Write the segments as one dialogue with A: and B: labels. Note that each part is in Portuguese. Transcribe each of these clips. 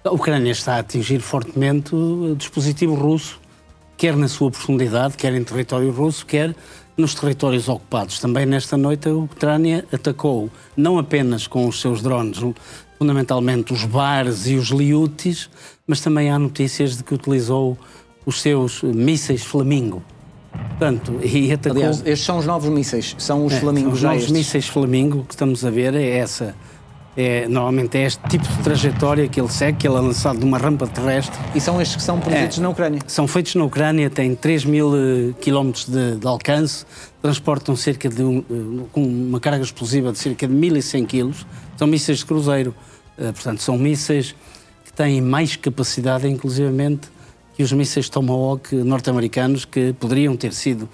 A: A Ucrânia está a atingir fortemente o dispositivo russo, quer na sua profundidade, quer em território russo, quer nos territórios ocupados. Também nesta noite a Ucrânia atacou, não apenas com os seus drones, fundamentalmente os bares e os liutis, mas também há notícias de que utilizou os seus mísseis Flamingo. Portanto, e atacou...
B: Aliás, estes são os novos mísseis, são os Flamingo
A: os
B: já
A: novos
B: estes.
A: mísseis Flamingo que estamos a ver é essa. Normalmente é este tipo de trajetória que ele segue, que ele é lançado de uma rampa terrestre.
B: E são estes que são produzidos na Ucrânia?
A: São feitos na Ucrânia, têm 3.000 quilómetros de alcance, transportam cerca de com uma carga explosiva de cerca de 1.100 quilos. São mísseis de cruzeiro, portanto são mísseis que têm mais capacidade, inclusivamente, que os mísseis Tomahawk norte-americanos que poderiam ter sido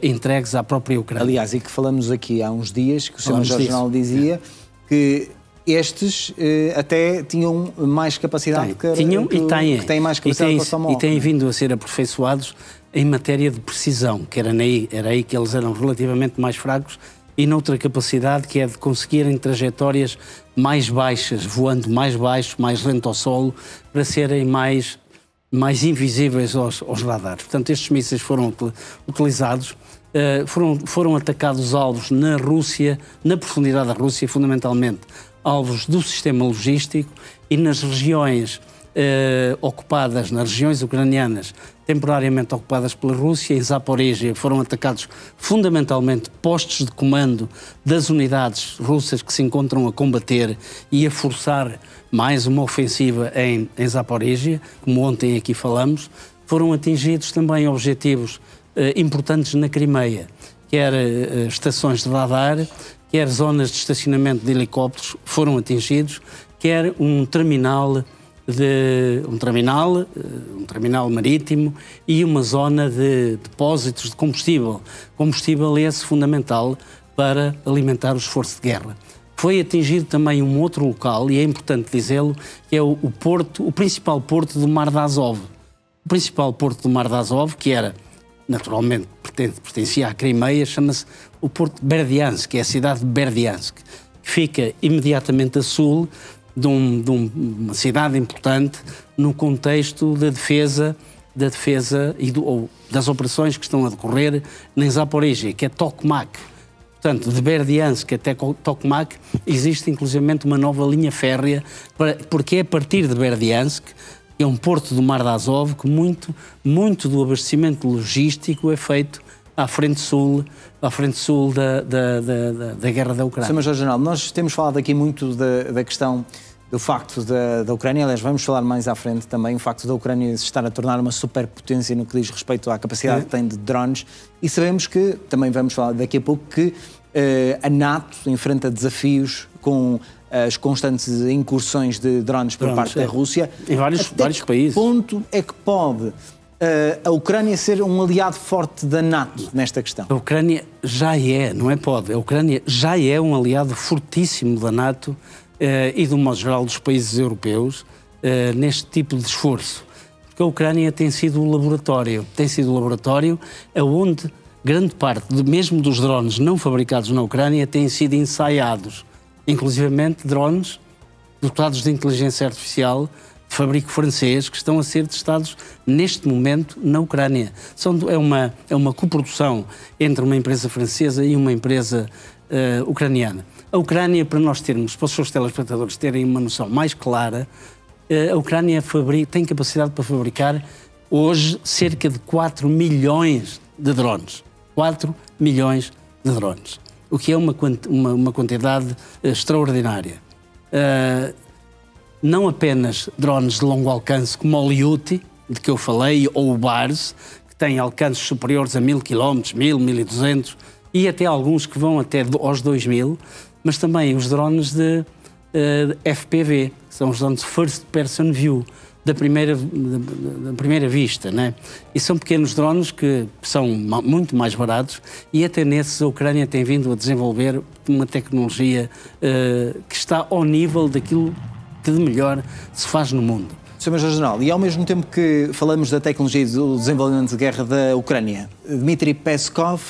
A: entregues à própria Ucrânia.
B: Aliás, e que falamos aqui há uns dias, que o Sr. Major-General dizia que estes até tinham mais capacidade que têm mais capacidade que o Tomahawk.
A: E têm vindo a ser aperfeiçoados em matéria de precisão, que era aí que eles eram relativamente mais fracos, e noutra capacidade que é de conseguirem trajetórias mais baixas, voando mais baixo, mais lento ao solo, para serem mais invisíveis aos radares. Portanto, estes mísseis foram utilizados, foram atacados alvos na Rússia, na profundidade da Rússia, fundamentalmente alvos do sistema logístico, e nas regiões ocupadas, nas regiões ucranianas temporariamente ocupadas pela Rússia, em Zaporígia, foram atacados fundamentalmente postos de comando das unidades russas que se encontram a combater e a forçar mais uma ofensiva em Zaporígia, como ontem aqui falamos. Foram atingidos também objetivos importantes na Crimeia, quer estações de radar, quer zonas de estacionamento de helicópteros foram atingidos, quer um terminal marítimo e uma zona de depósitos de combustível. Combustível esse fundamental para alimentar o esforço de guerra. Foi atingido também um outro local, e é importante dizê-lo, que é o principal porto do Mar de Azov. O principal porto do Mar de Azov, que era, naturalmente, pertencia à Crimeia, chama-se o Porto de Berdiansk, que é a cidade de Berdiansk, que fica imediatamente a sul de uma cidade importante no contexto da defesa ou das operações que estão a decorrer em Zaporígia, que é Tokmak. Portanto, de Berdiansk até Tokmak existe inclusivamente uma nova linha férrea, porque é a partir de Berdiansk, que é um porto do Mar de Azov, que muito do abastecimento logístico é feito à frente sul da guerra da Ucrânia.
B: Sr. Major-General, nós temos falado aqui muito da questão do facto da Ucrânia, aliás, vamos falar mais à frente também, o facto da Ucrânia se estar a tornar uma superpotência no que diz respeito à capacidade que tem de drones, e sabemos que, também vamos falar daqui a pouco, que a NATO enfrenta desafios com as constantes incursões de drones por parte da Rússia.
A: Em vários países.
B: Que ponto é que pode a Ucrânia ser um aliado forte da NATO nesta questão?
A: A Ucrânia já é, não é pode, a Ucrânia já é um aliado fortíssimo da NATO e, do modo geral, dos países europeus neste tipo de esforço. Porque a Ucrânia tem sido o laboratório onde grande parte, mesmo dos drones não fabricados na Ucrânia, têm sido ensaiados, inclusivamente drones dotados de inteligência artificial de fabrico francês, que estão a ser testados neste momento na Ucrânia. É uma coprodução entre uma empresa francesa e uma empresa ucraniana. A Ucrânia, para os seus telespectadores terem uma noção mais clara, a Ucrânia tem capacidade para fabricar hoje cerca de 4 milhões de drones. 4 milhões de drones, o que é uma quantidade extraordinária. Não apenas drones de longo alcance como o Liuti, de que eu falei, ou o BARS, que têm alcances superiores a 1.000 km, 1.000, 1.200, e até alguns que vão até aos 2.000, mas também os drones de FPV, que são os drones First Person View, da primeira vista, né? E são pequenos drones que são muito mais baratos, e até nesses a Ucrânia tem vindo a desenvolver uma tecnologia que está ao nível daquilo que de melhor se faz no mundo.
B: Sr. Major-General, e ao mesmo tempo que falamos da tecnologia e do desenvolvimento de guerra da Ucrânia, Dmitry Peskov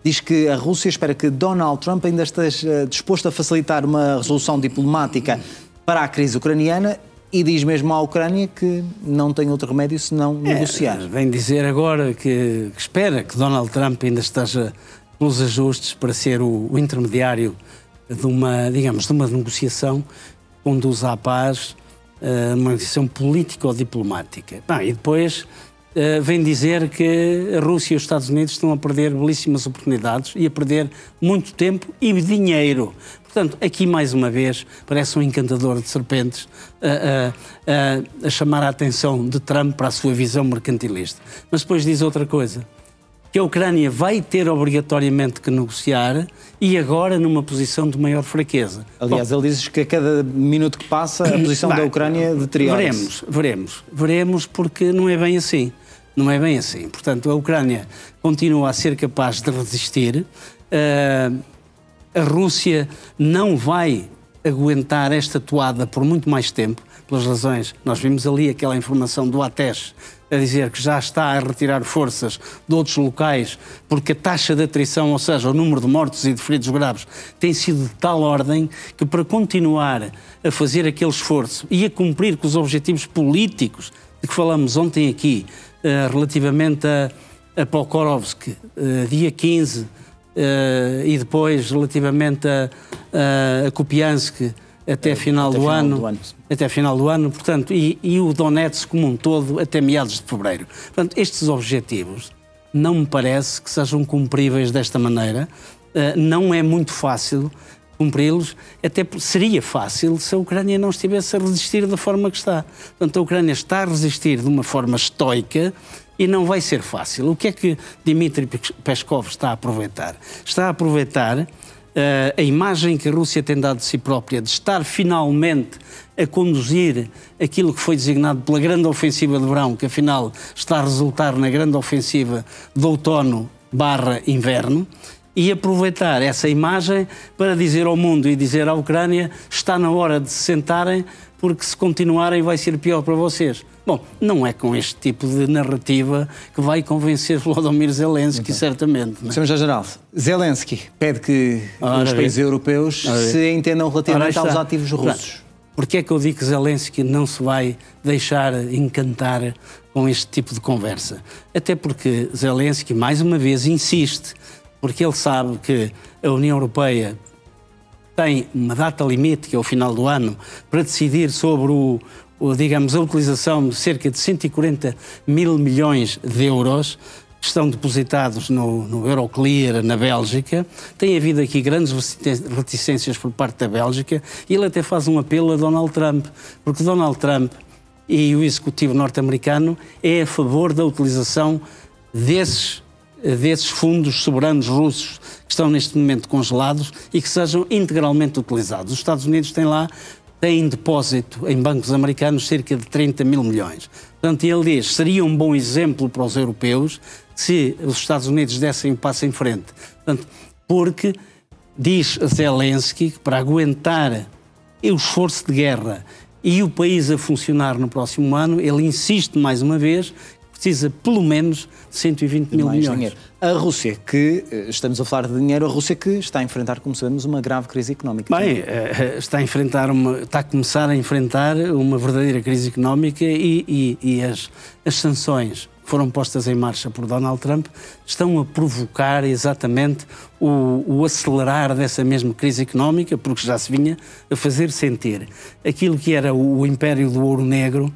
B: diz que a Rússia espera que Donald Trump ainda esteja disposto a facilitar uma resolução diplomática para a crise ucraniana, E diz mesmo à Ucrânia que não tem outro remédio senão negociar.
A: Vem dizer agora que espera que Donald Trump ainda esteja pelos ajustes para ser o intermediário de uma, digamos, de uma negociação que conduza à paz, uma negociação político-diplomática. E depois vem dizer que a Rússia e os Estados Unidos estão a perder belíssimas oportunidades e a perder muito tempo e dinheiro. Portanto, aqui mais uma vez parece um encantador de serpentes a chamar a atenção de Trump para a sua visão mercantilista. Mas depois diz outra coisa, que a Ucrânia vai ter obrigatoriamente que negociar e agora numa posição de maior fraqueza.
B: Aliás, ele diz que a cada minuto que passa a posição da Ucrânia deteriora-se.
A: Veremos, porque não é bem assim. Não é bem assim. Portanto, a Ucrânia continua a ser capaz de resistir. A Rússia não vai aguentar esta toada por muito mais tempo, pelas razões... Nós vimos ali aquela informação do ATES a dizer que já está a retirar forças de outros locais porque a taxa de atrição, ou seja, o número de mortos e de feridos graves, tem sido de tal ordem que para continuar a fazer aquele esforço e a cumprir com os objetivos políticos de que falamos ontem aqui, relativamente a Pokrovsk, dia 15, e depois relativamente a Kupiansk até final do ano. Até final do ano, portanto, e o Donetsk como um todo até meados de fevereiro. Portanto, estes objetivos não me parece que sejam cumpríveis desta maneira. Não é muito fácil cumpri-los, até seria fácil se a Ucrânia não estivesse a resistir da forma que está. Portanto, a Ucrânia está a resistir de uma forma estoica e não vai ser fácil. O que é que Dmitry Peskov está a aproveitar? Está a aproveitar a imagem que a Rússia tem dado de si própria, de estar finalmente a conduzir aquilo que foi designado pela grande ofensiva de verão, que afinal está a resultar na grande ofensiva de outono/inverno, e aproveitar essa imagem para dizer ao mundo e dizer à Ucrânia: está na hora de se sentarem, porque se continuarem vai ser pior para vocês. Bom, não é com este tipo de narrativa que vai convencer Volodymyr Zelensky, certamente. Não é?
B: Sr. Major-Geral, Zelensky pede que os países europeus se entendam relativamente aos ativos russos.
A: Porquê é que eu digo que Zelensky não se vai deixar encantar com este tipo de conversa? Até porque Zelensky, mais uma vez, insiste, porque ele sabe que a União Europeia tem uma data limite, que é o final do ano, para decidir sobre digamos, a utilização de cerca de 140 mil milhões de euros que estão depositados no Euroclear, na Bélgica. Tem havido aqui grandes reticências por parte da Bélgica e ele até faz um apelo a Donald Trump, porque Donald Trump e o executivo norte-americano é a favor da utilização desses fundos soberanos russos que estão neste momento congelados e que sejam integralmente utilizados. Os Estados Unidos têm em depósito em bancos americanos cerca de 30 mil milhões. Portanto, ele diz, seria um bom exemplo para os europeus se os Estados Unidos dessem um passo em frente. Portanto, porque diz Zelensky que para aguentar o esforço de guerra e o país a funcionar no próximo ano, ele insiste mais uma vez, precisa pelo menos de 120 mil milhões.
B: Dinheiro. A Rússia, que estamos a falar de dinheiro, a Rússia que está a enfrentar, como sabemos, uma grave crise económica.
A: Bem, está a começar a enfrentar uma verdadeira crise económica e as sanções que foram postas em marcha por Donald Trump estão a provocar exatamente o acelerar dessa mesma crise económica, porque já se vinha a fazer sentir. Aquilo que era o império do ouro negro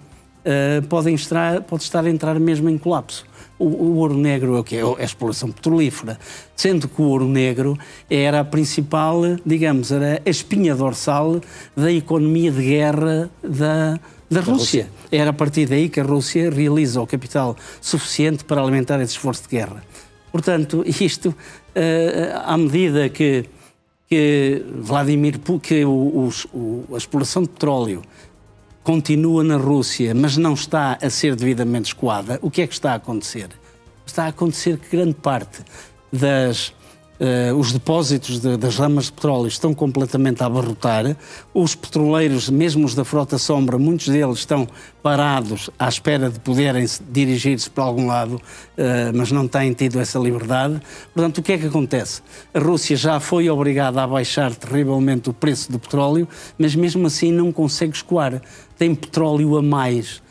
A: pode estar a entrar mesmo em colapso. O ouro negro é o quê? É a exploração petrolífera, sendo que o ouro negro era a principal, digamos, era a espinha dorsal da economia de guerra da Rússia. Era a partir daí que a Rússia realiza o capital suficiente para alimentar esse esforço de guerra. Portanto, isto, à medida que Vladimir Putin, a exploração de petróleo continua na Rússia, mas não está a ser devidamente escoada, o que é que está a acontecer? Está a acontecer que grande parte das os depósitos das ramas de petróleo estão completamente a abarrotar, os petroleiros, mesmo os da frota sombra, muitos deles estão parados à espera de poderem dirigir-se para algum lado, mas não têm tido essa liberdade. Portanto, o que é que acontece? A Rússia já foi obrigada a baixar terrivelmente o preço do petróleo, mas mesmo assim não consegue escoar. Tem petróleo a mais